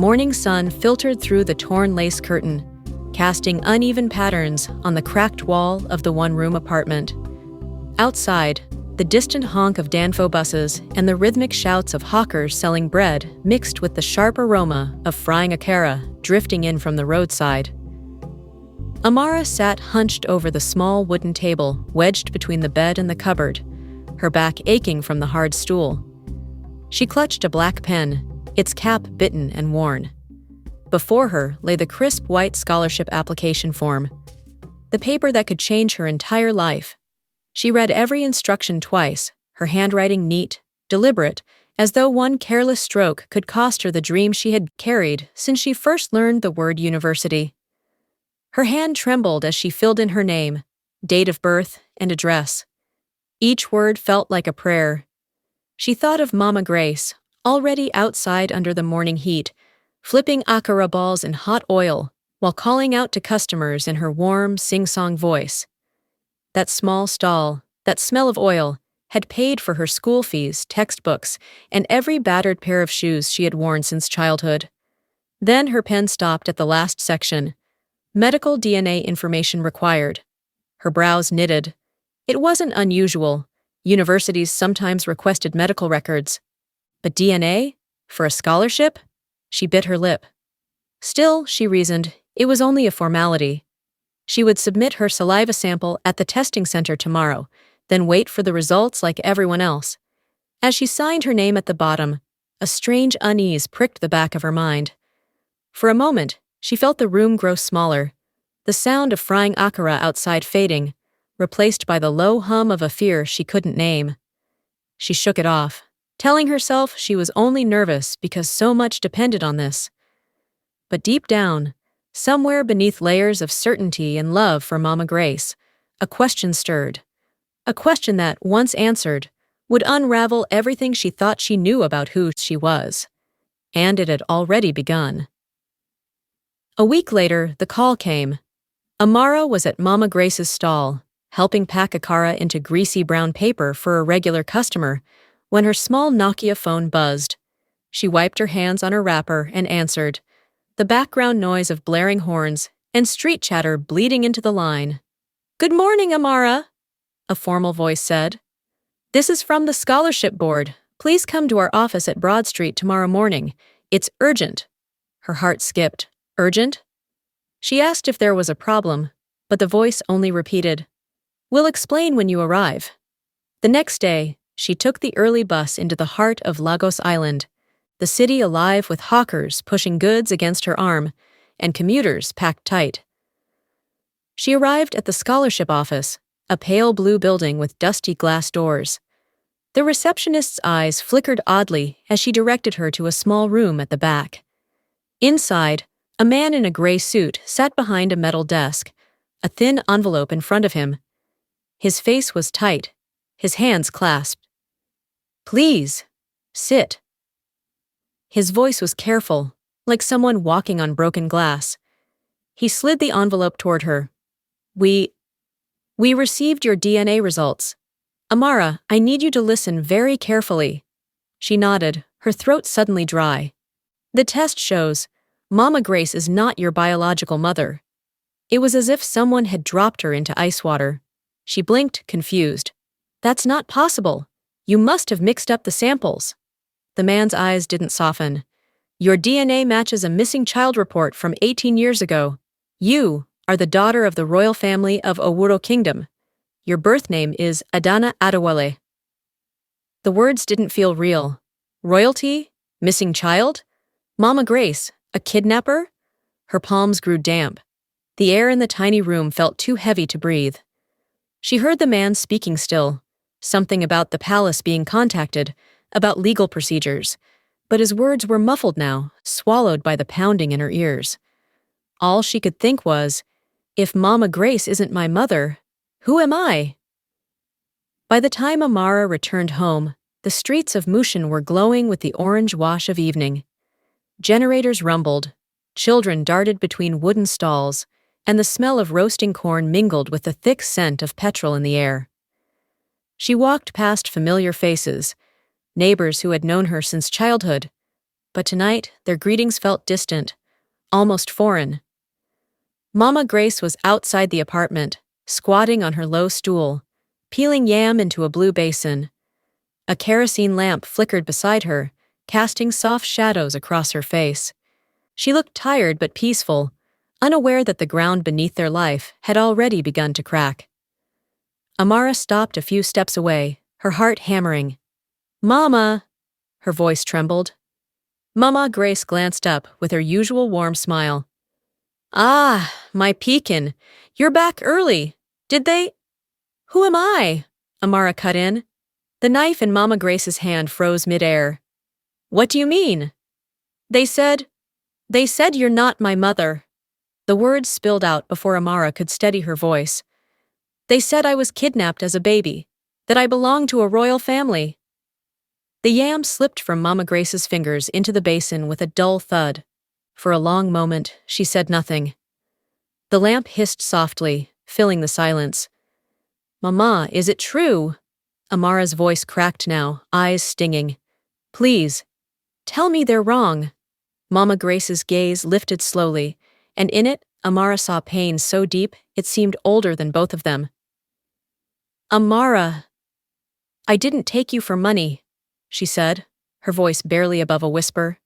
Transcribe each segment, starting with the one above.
morning sun filtered through the torn lace curtain, casting uneven patterns on the cracked wall of the one-room apartment. Outside, the distant honk of Danfo buses and the rhythmic shouts of hawkers selling bread mixed with the sharp aroma of frying akara drifting in from the roadside. Amara sat hunched over the small wooden table wedged between the bed and the cupboard, her back aching from the hard stool. She clutched a black pen, its cap bitten and worn. Before her lay the crisp white scholarship application form, the paper that could change her entire life. She read every instruction twice, her handwriting neat, deliberate, as though one careless stroke could cost her the dream she had carried since she first learned the word university. Her hand trembled as she filled in her name, date of birth, and address. Each word felt like a prayer. She thought of Mama Grace, already outside under the morning heat, flipping akara balls in hot oil while calling out to customers in her warm, sing-song voice. That small stall, that smell of oil, had paid for her school fees, textbooks, and every battered pair of shoes she had worn since childhood. Then her pen stopped at the last section. Medical DNA information required. Her brows knitted. It wasn't unusual. Universities sometimes requested medical records. But DNA? For a scholarship? She bit her lip. Still, she reasoned, it was only a formality. She would submit her saliva sample at the testing center tomorrow, then wait for the results like everyone else. As she signed her name at the bottom, a strange unease pricked the back of her mind. For a moment, she felt the room grow smaller, the sound of frying akara outside fading, replaced by the low hum of a fear she couldn't name. She shook it off, telling herself she was only nervous because so much depended on this. But deep down, somewhere beneath layers of certainty and love for Mama Grace, a question stirred. A question that, once answered, would unravel everything she thought she knew about who she was. And it had already begun. A week later, the call came. Amara was at Mama Grace's stall, helping pack akara into greasy brown paper for a regular customer, when her small Nokia phone buzzed. She wiped her hands on her wrapper and answered, the background noise of blaring horns and street chatter bleeding into the line. "Good morning, Amara," a formal voice said. "This is from the Scholarship Board. Please come to our office at Broad Street tomorrow morning. It's urgent." Her heart skipped. Urgent? She asked if there was a problem, but the voice only repeated, "We'll explain when you arrive." The next day, she took the early bus into the heart of Lagos Island, the city alive with hawkers pushing goods against her arm and commuters packed tight. She arrived at the scholarship office, a pale blue building with dusty glass doors. The receptionist's eyes flickered oddly as she directed her to a small room at the back. Inside, a man in a gray suit sat behind a metal desk, a thin envelope in front of him. His face was tight, his hands clasped. "Please, sit." His voice was careful, like someone walking on broken glass. He slid the envelope toward her. We received your DNA results. Amara, I need you to listen very carefully." She nodded, her throat suddenly dry. "The test shows Mama Grace is not your biological mother." It was as if someone had dropped her into ice water. She blinked, confused. "That's not possible. You must have mixed up the samples." The man's eyes didn't soften. "Your DNA matches a missing child report from 18 years ago. You are the daughter of the royal family of Owuro Kingdom. Your birth name is Adana Adewale." The words didn't feel real. Royalty? Missing child? Mama Grace? A kidnapper? Her palms grew damp. The air in the tiny room felt too heavy to breathe. She heard the man speaking still, something about the palace being contacted, about legal procedures, but his words were muffled now, swallowed by the pounding in her ears. All she could think was, if Mama Grace isn't my mother, who am I? By the time Amara returned home, the streets of Mushin were glowing with the orange wash of evening. Generators rumbled, children darted between wooden stalls, and the smell of roasting corn mingled with the thick scent of petrol in the air. She walked past familiar faces, neighbors who had known her since childhood, but tonight their greetings felt distant, almost foreign. Mama Grace was outside the apartment, squatting on her low stool, peeling yam into a blue basin. A kerosene lamp flickered beside her, casting soft shadows across her face. She looked tired but peaceful, unaware that the ground beneath their life had already begun to crack. Amara stopped a few steps away, her heart hammering. "Mama!" Her voice trembled. Mama Grace glanced up with her usual warm smile. "Ah, my pekin, you're back early. Did they—" "Who am I?" Amara cut in. The knife in Mama Grace's hand froze midair. "What do you mean?" They said you're not my mother." The words spilled out before Amara could steady her voice. "They said I was kidnapped as a baby, that I belonged to a royal family." The yam slipped from Mama Grace's fingers into the basin with a dull thud. For a long moment, she said nothing. The lamp hissed softly, filling the silence. "Mama, is it true?" Amara's voice cracked now, eyes stinging. "Please, tell me they're wrong." Mama Grace's gaze lifted slowly, and in it, Amara saw pain so deep it seemed older than both of them. "Amara, I didn't take you for money," she said, her voice barely above a whisper.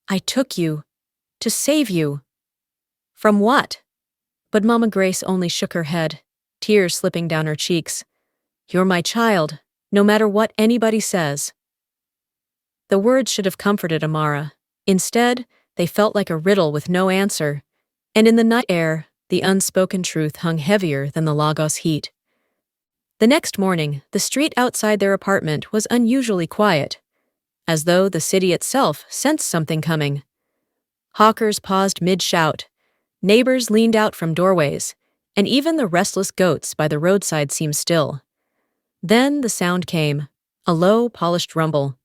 "I took you to save you." "From what?" But Mama Grace only shook her head, tears slipping down her cheeks. "You're my child, no matter what anybody says." The words should have comforted Amara. Instead, they felt like a riddle with no answer, and in the night air, the unspoken truth hung heavier than the Lagos heat. The next morning, the street outside their apartment was unusually quiet, as though the city itself sensed something coming. Hawkers paused mid-shout, neighbors leaned out from doorways, and even the restless goats by the roadside seemed still. Then the sound came, a low, polished rumble.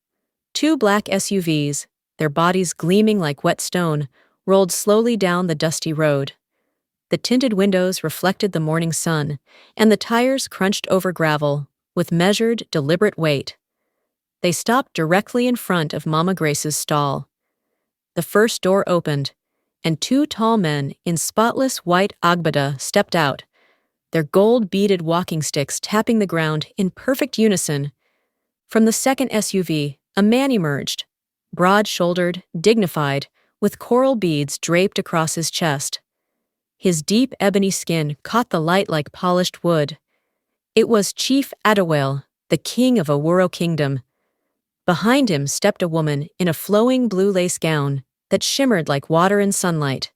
2 black SUVs, their bodies gleaming like wet stone, rolled slowly down the dusty road. The tinted windows reflected the morning sun, and the tires crunched over gravel, with measured, deliberate weight. They stopped directly in front of Mama Grace's stall. The first door opened, and 2 tall men in spotless white agbada stepped out, their gold-beaded walking sticks tapping the ground in perfect unison. From the second SUV, a man emerged, broad-shouldered, dignified, with coral beads draped across his chest. His deep ebony skin caught the light like polished wood. It was Chief Adewale, the king of Awuro Kingdom. Behind him stepped a woman in a flowing blue lace gown that shimmered like water in sunlight.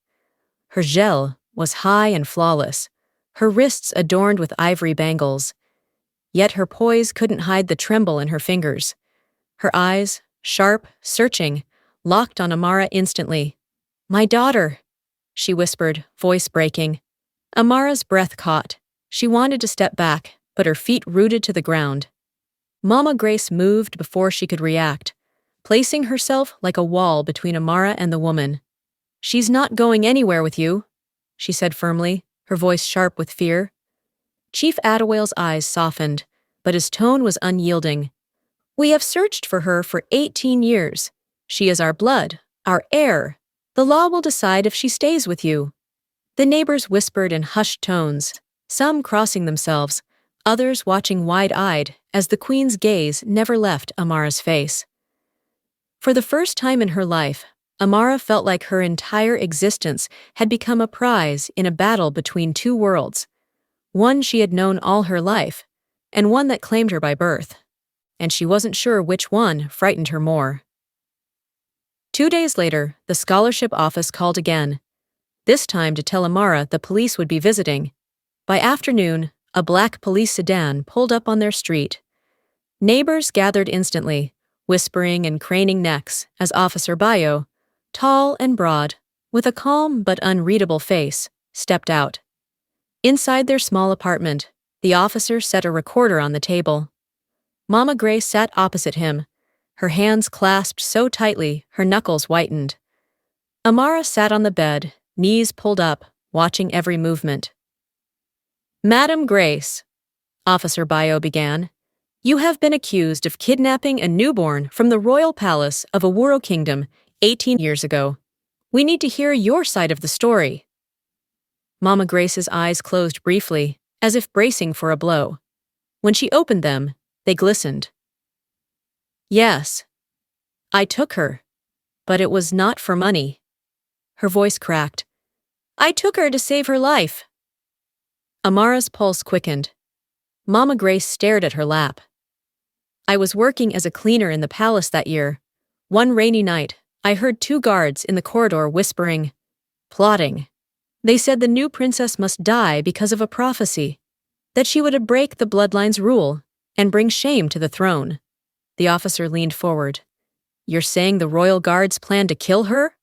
Her gel was high and flawless, her wrists adorned with ivory bangles. Yet her poise couldn't hide the tremble in her fingers. Her eyes, sharp, searching, locked on Amara instantly. "My daughter," she whispered, voice breaking. Amara's breath caught. She wanted to step back, but her feet rooted to the ground. Mama Grace moved before she could react, placing herself like a wall between Amara and the woman. "She's not going anywhere with you," she said firmly, her voice sharp with fear. Chief Adewale's eyes softened, but his tone was unyielding. "We have searched for her for 18 years. She is our blood, our heir. The law will decide if she stays with you." The neighbors whispered in hushed tones, some crossing themselves, others watching wide-eyed as the queen's gaze never left Amara's face. For the first time in her life, Amara felt like her entire existence had become a prize in a battle between 2 worlds, one she had known all her life, and one that claimed her by birth, and she wasn't sure which one frightened her more. 2 days later, the scholarship office called again, this time to tell Amara the police would be visiting. By afternoon, a black police sedan pulled up on their street. Neighbors gathered instantly, whispering and craning necks as Officer Bayo, tall and broad, with a calm but unreadable face, stepped out. Inside their small apartment, the officer set a recorder on the table. Mama Grace sat opposite him, her hands clasped so tightly her knuckles whitened. Amara sat on the bed, knees pulled up, watching every movement. "Madam Grace," Officer Bayo began, "you have been accused of kidnapping a newborn from the royal palace of Awuro Kingdom 18 years ago. We need to hear your side of the story. Mama Grace's eyes closed briefly, as if bracing for a blow. When she opened them, they glistened. Yes. I took her. But it was not for money. Her voice cracked. I took her to save her life. Amara's pulse quickened. Mama Grace stared at her lap. I was working as a cleaner in the palace that year. One rainy night, I heard 2 guards in the corridor whispering, plotting. They said the new princess must die because of a prophecy, that she would break the bloodline's rule and bring shame to the throne. The officer leaned forward. You're saying the royal guards planned to kill her?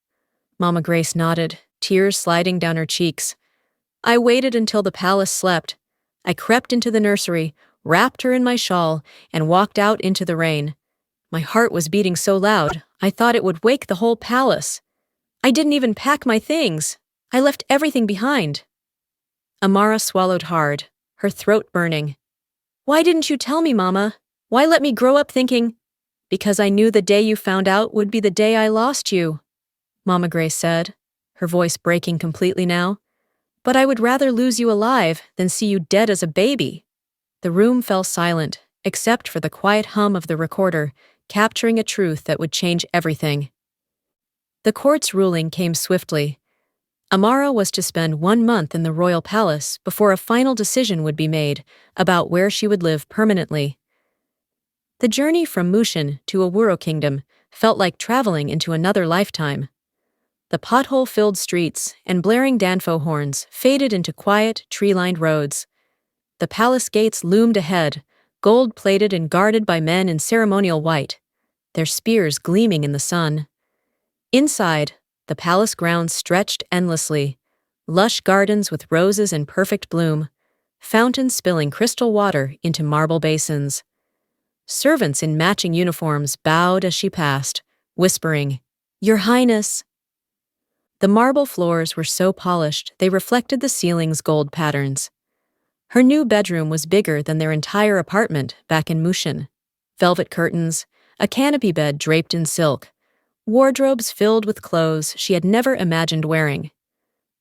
Mama Grace nodded, tears sliding down her cheeks. I waited until the palace slept. I crept into the nursery, wrapped her in my shawl, and walked out into the rain. My heart was beating so loud, I thought it would wake the whole palace. I didn't even pack my things. I left everything behind. Amara swallowed hard, her throat burning. Why didn't you tell me, Mama? Why let me grow up thinking? Because I knew the day you found out would be the day I lost you, Mama Grace said, her voice breaking completely now. But I would rather lose you alive than see you dead as a baby. The room fell silent, except for the quiet hum of the recorder, capturing a truth that would change everything. The court's ruling came swiftly. Amara was to spend 1 month in the royal palace before a final decision would be made about where she would live permanently. The journey from Mushin to Awuro Kingdom felt like traveling into another lifetime. The pothole-filled streets and blaring danfo horns faded into quiet, tree-lined roads. The palace gates loomed ahead, gold-plated and guarded by men in ceremonial white, their spears gleaming in the sun. Inside, the palace grounds stretched endlessly, lush gardens with roses in perfect bloom, fountains spilling crystal water into marble basins. Servants in matching uniforms bowed as she passed, whispering, Your Highness. The marble floors were so polished they reflected the ceiling's gold patterns. Her new bedroom was bigger than their entire apartment back in Mushin. Velvet curtains, a canopy bed draped in silk, wardrobes filled with clothes she had never imagined wearing.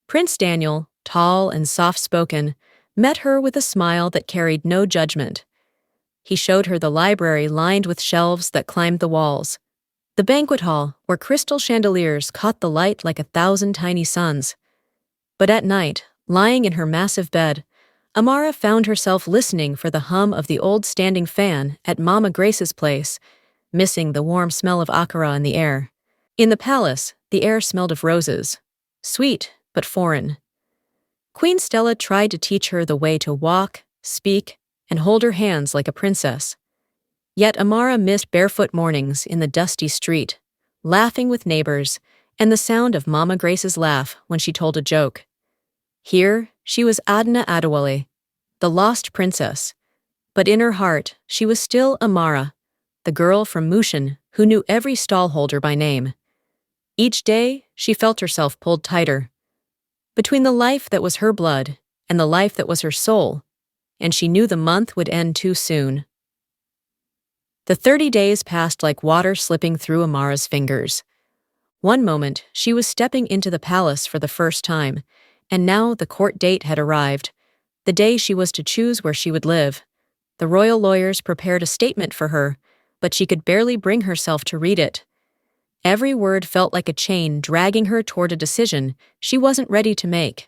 Prince Daniel, tall and soft-spoken, met her with a smile that carried no judgment. He showed her the library lined with shelves that climbed the walls, the banquet hall where crystal chandeliers caught the light like 1,000 tiny suns. But at night, lying in her massive bed, Amara found herself listening for the hum of the old standing fan at Mama Grace's place, missing the warm smell of akara in the air. In the palace, the air smelled of roses, sweet but foreign. Queen Stella tried to teach her the way to walk, speak, and hold her hands like a princess. Yet Amara missed barefoot mornings in the dusty street, laughing with neighbors, and the sound of Mama Grace's laugh when she told a joke. Here, she was Adna Adewale, the lost princess, but in her heart, she was still Amara, the girl from Mushin who knew every stallholder by name. Each day, she felt herself pulled tighter, between the life that was her blood and the life that was her soul, and she knew the month would end too soon. The 30 days passed like water slipping through Amara's fingers. One moment, she was stepping into the palace for the first time, and now the court date had arrived, the day she was to choose where she would live. The royal lawyers prepared a statement for her, but she could barely bring herself to read it. Every word felt like a chain dragging her toward a decision she wasn't ready to make.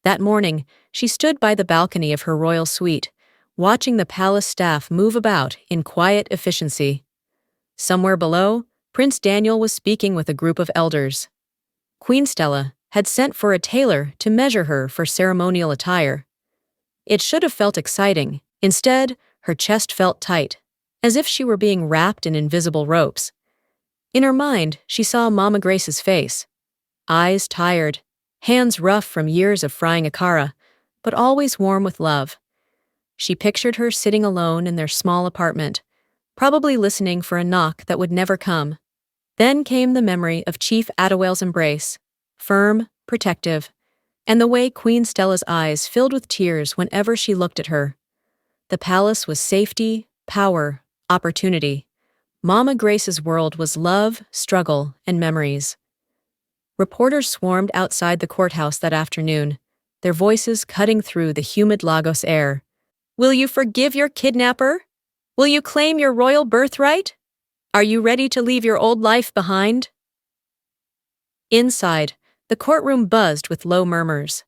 That morning, she stood by the balcony of her royal suite, watching the palace staff move about in quiet efficiency. Somewhere below, Prince Daniel was speaking with a group of elders. Queen Stella had sent for a tailor to measure her for ceremonial attire. It should have felt exciting. Instead, her chest felt tight, as if she were being wrapped in invisible ropes. In her mind, she saw Mama Grace's face. Eyes tired, hands rough from years of frying akara, but always warm with love. She pictured her sitting alone in their small apartment, probably listening for a knock that would never come. Then came the memory of Chief Adewale's embrace, firm, protective, and the way Queen Stella's eyes filled with tears whenever she looked at her. The palace was safety, power, opportunity, Mama Grace's world was love, struggle, and memories. Reporters swarmed outside the courthouse that afternoon, their voices cutting through the humid Lagos air. Will you forgive your kidnapper? Will you claim your royal birthright? Are you ready to leave your old life behind? Inside, the courtroom buzzed with low murmurs.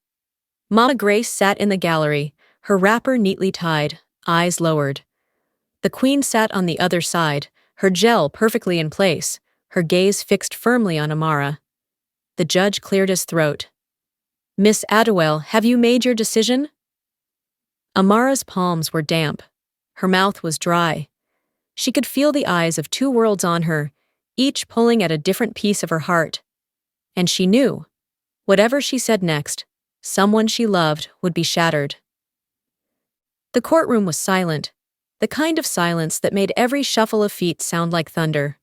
Mama Grace sat in the gallery, her wrapper neatly tied, eyes lowered. The Queen sat on the other side, her gel perfectly in place, her gaze fixed firmly on Amara. The judge cleared his throat. Miss Adewale, have you made your decision? Amara's palms were damp. Her mouth was dry. She could feel the eyes of two worlds on her, each pulling at a different piece of her heart. And she knew, whatever she said next, someone she loved would be shattered. The courtroom was silent, the kind of silence that made every shuffle of feet sound like thunder.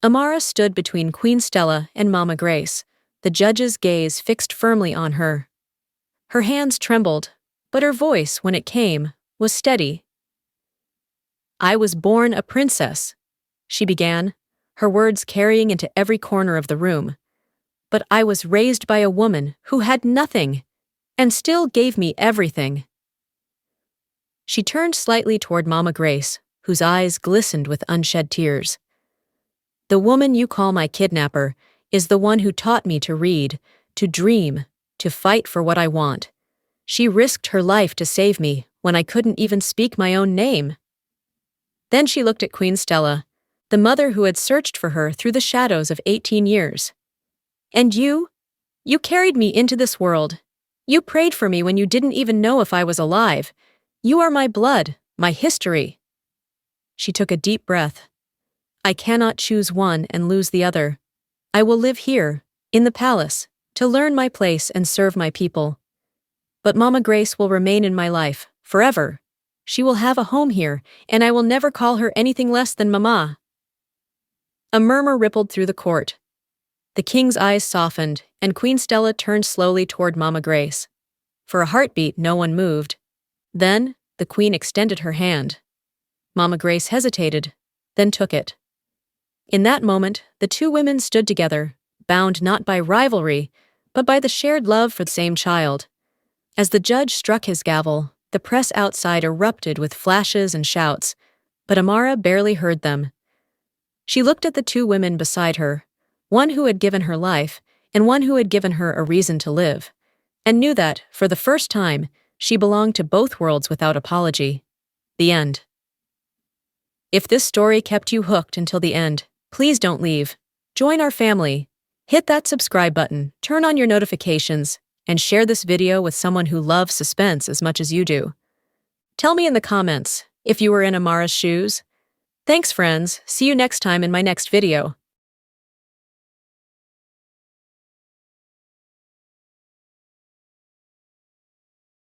Amara stood between Queen Stella and Mama Grace, the judge's gaze fixed firmly on her. Her hands trembled, but her voice, when it came, was steady. I was born a princess, she began, her words carrying into every corner of the room. But I was raised by a woman who had nothing, and still gave me everything. She turned slightly toward Mama Grace, whose eyes glistened with unshed tears. The woman you call my kidnapper is the one who taught me to read, to dream, to fight for what I want. She risked her life to save me when I couldn't even speak my own name. Then she looked at Queen Stella, the mother who had searched for her through the shadows of 18 years. And you carried me into this world. You prayed for me when you didn't even know if I was alive. You are my blood, my history. She took a deep breath. I cannot choose one and lose the other. I will live here, in the palace, to learn my place and serve my people. But Mama Grace will remain in my life, forever. She will have a home here, and I will never call her anything less than Mama. A murmur rippled through the court. The king's eyes softened, and Queen Stella turned slowly toward Mama Grace. For a heartbeat, no one moved. Then, the queen extended her hand. Mama Grace hesitated, then took it. In that moment, the two women stood together, bound not by rivalry, but by the shared love for the same child. As the judge struck his gavel, the press outside erupted with flashes and shouts, but Amara barely heard them. She looked at the two women beside her, one who had given her life and one who had given her a reason to live, and knew that, for the first time, she belonged to both worlds without apology. The end. If this story kept you hooked until the end, please don't leave. Join our family. Hit that subscribe button, turn on your notifications, and share this video with someone who loves suspense as much as you do. Tell me in the comments if you were in Amara's shoes. Thanks, friends. See you next time in my next video.